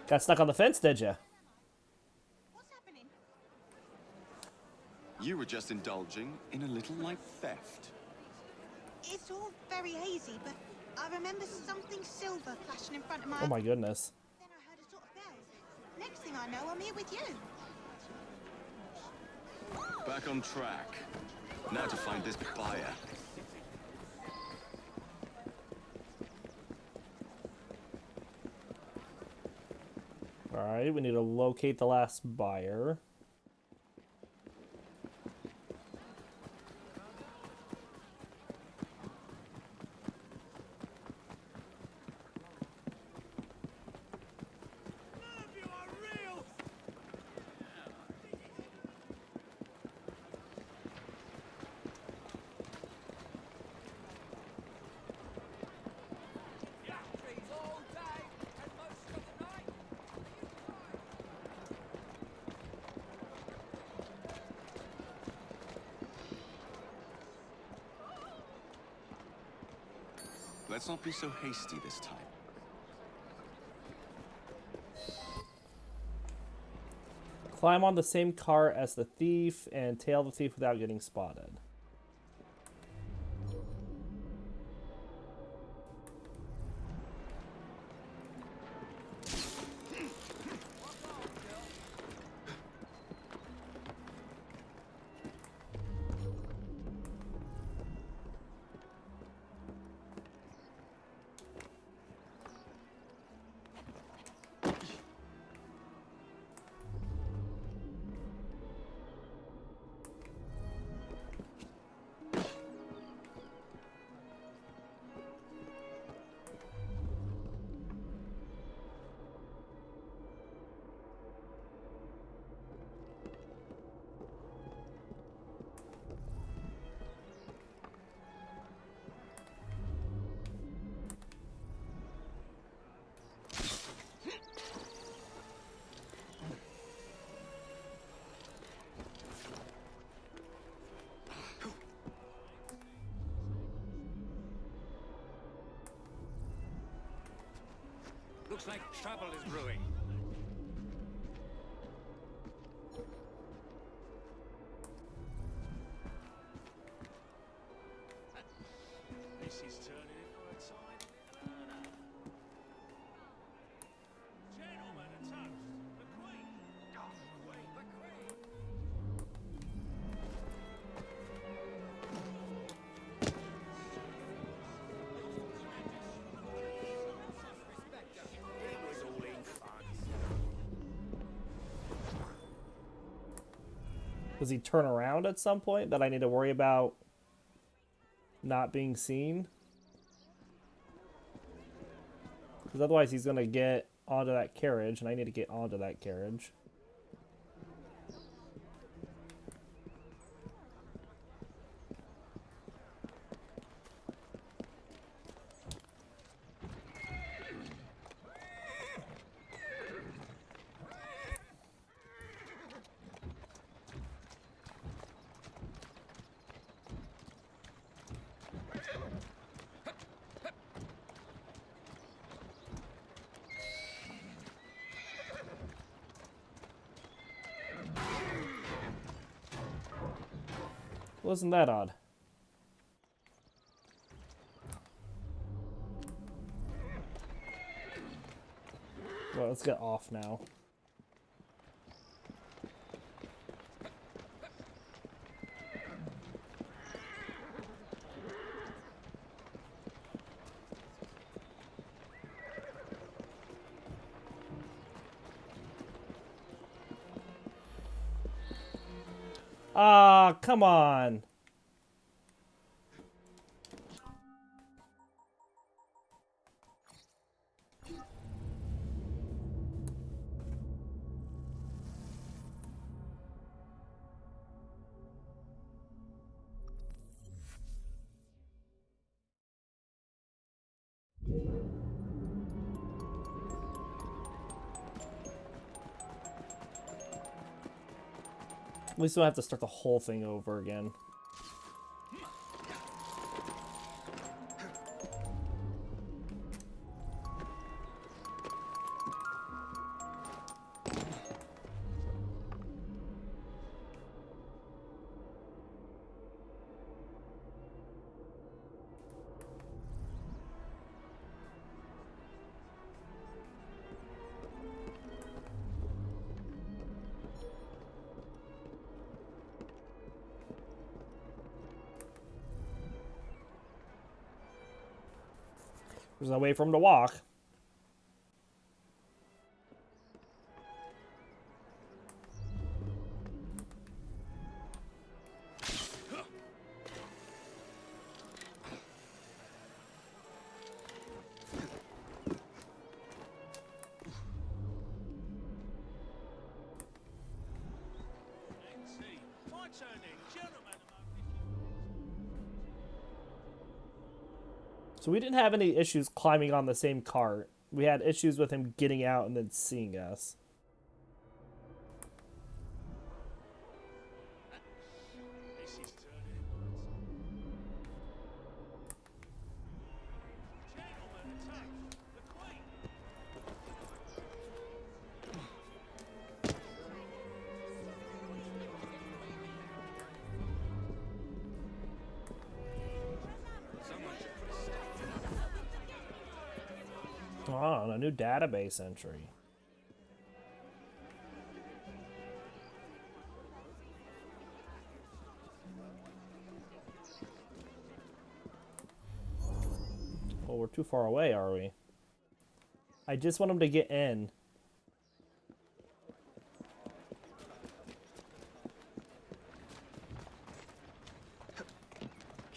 Got stuck on the fence, did you? You were just indulging in a little light theft. It's all very hazy, but I remember something silver flashing in front of my... Oh my goodness. Then I heard a sort of bell. Next thing I know, I'm here with you. Back on track. Now to find this buyer. Alright, we need to locate the last buyer. Let's not be so hasty this time. Climb on the same cart as the thief and tail the thief without getting spotted. Looks like trouble is brewing. This is turning into a tiny little murder. Gentlemen, a toast. The Queen. Oh, the Queen. The Queen. It was all in fun. Does he turn around at some point that I need to worry about not being seen? Because otherwise he's going to get onto that carriage, and I need to get onto that carriage. Wasn't that odd? Well, let's get off now. Ah, come on. At least we don't have to start the whole thing over again. There's no way for him to walk. My turn then, gentlemen. So we didn't have any issues climbing on the same cart. We had issues with him getting out and then seeing us. Oh, a new database entry. Well, we're too far away, are we? I just want him to get in.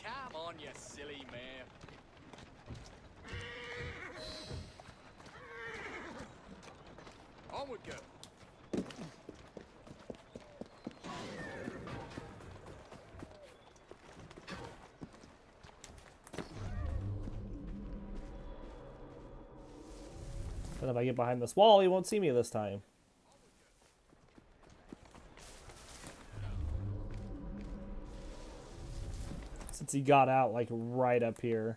Come on, you silly mare. Onward, go. And if I get behind this wall, he won't see me this time. Since he got out, like, right up here.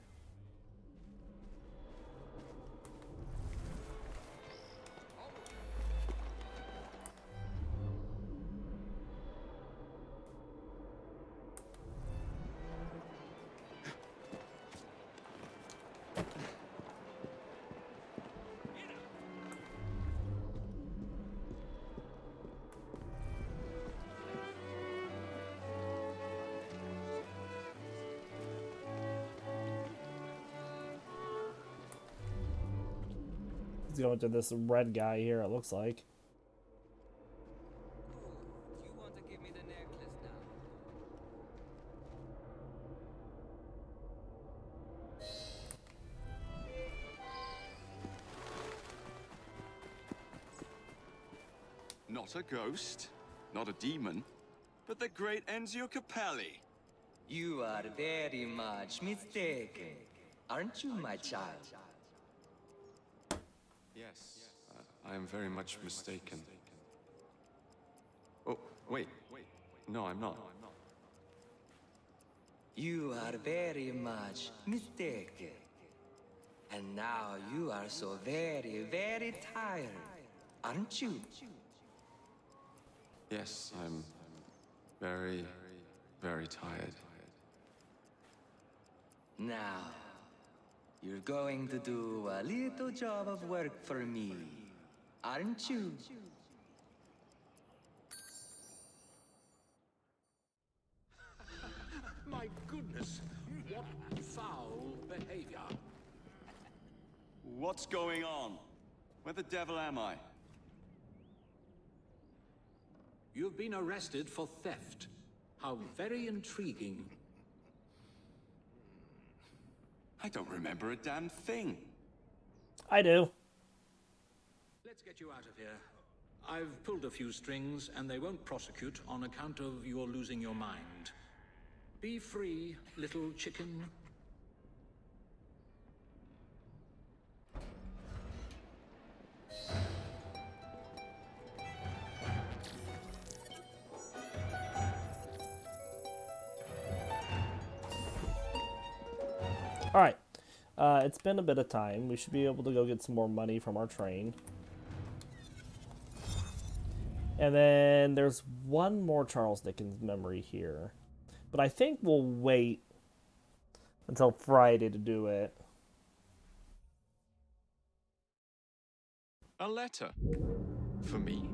He's going to this red guy here, it looks like. Not a ghost, not a demon, but the great Enzio Capelli. You are very much mistaken, aren't you, my child? Yes, I am very much mistaken. Oh, wait. No, I'm not. You are very much mistaken. And now you are so very, very tired, aren't you? Yes, I'm very, very tired. Now, you're going to do a little job of work for me, aren't you? My goodness, what foul behavior. What's going on? Where the devil am I? You've been arrested for theft. How very intriguing. I don't remember a damn thing. I do. Let's get you out of here. I've pulled a few strings, and they won't prosecute on account of your losing your mind. Be free, little chicken. Alright. It's been a bit of time. We should be able to go get some more money from our train. And then there's one more Charles Dickens memory here. But I think we'll wait until Friday to do it. A letter? For me?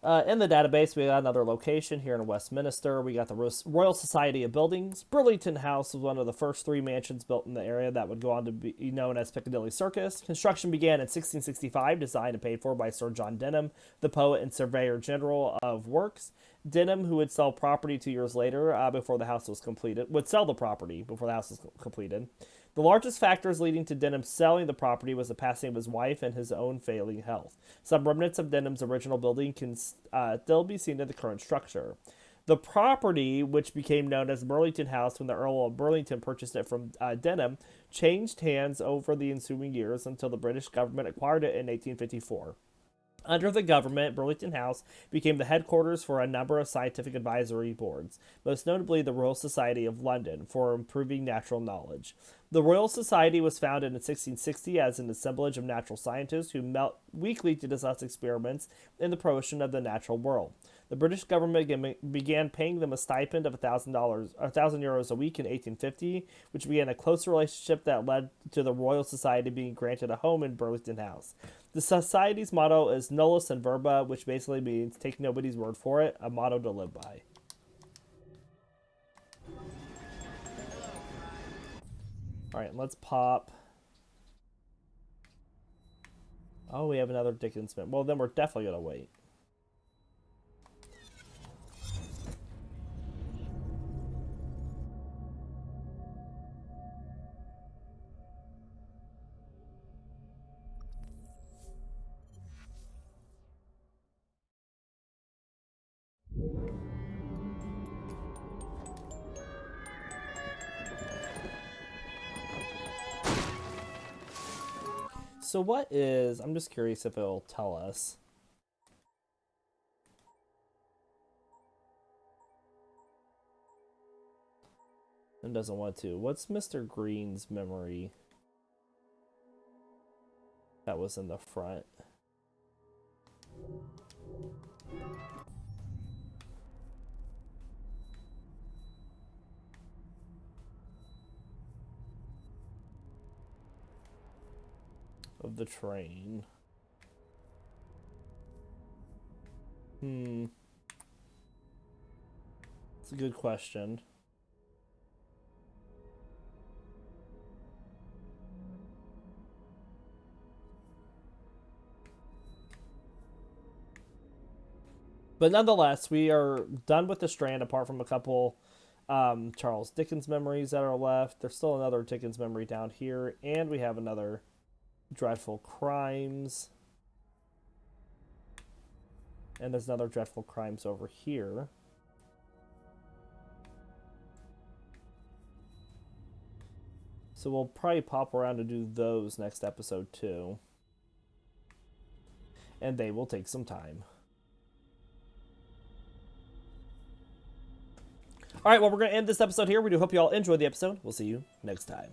In the database, we got another location here in Westminster. We got the Royal Society of Buildings. Burlington House was one of the first 3 mansions built in the area that would go on to be known as Piccadilly Circus. Construction began in 1665, designed and paid for by Sir John Denham, the poet and surveyor general of works. Denham, who would sell property 2 years later before the house was completed, would sell the property before the house was completed. The largest factors leading to Denham selling the property was the passing of his wife and his own failing health. Some remnants of Denham's original building can still be seen in the current structure. The property, which became known as the Burlington House when the Earl of Burlington purchased it from Denham, changed hands over the ensuing years until the British government acquired it in 1854. Under the government, Burlington House became the headquarters for a number of scientific advisory boards, most notably the Royal Society of London, for improving natural knowledge. The Royal Society was founded in 1660 as an assemblage of natural scientists who met weekly to discuss experiments in the promotion of the natural world. The British government began paying them a stipend of €1,000 a week in 1850, which began a close relationship that led to the Royal Society being granted a home in Burlington House. The Society's motto is Nullus in Verba, which basically means take nobody's word for it, a motto to live by. Alright, let's pop. Oh, we have another Dickens man. Well, then we're definitely going to wait. So what is... I'm just curious if it'll tell us. It doesn't want to. What's Mr. Green's memory? That was in the front. Of the train. It's a good question. But nonetheless, we are done with the Strand, apart from a couple Charles Dickens memories that are left. There's still another Dickens memory down here, and we have another Dreadful Crimes. And there's another Dreadful Crimes over here. So we'll probably pop around and do those next episode too. And they will take some time. All right, well, we're going to end this episode here. We do hope you all enjoyed the episode. We'll see you next time.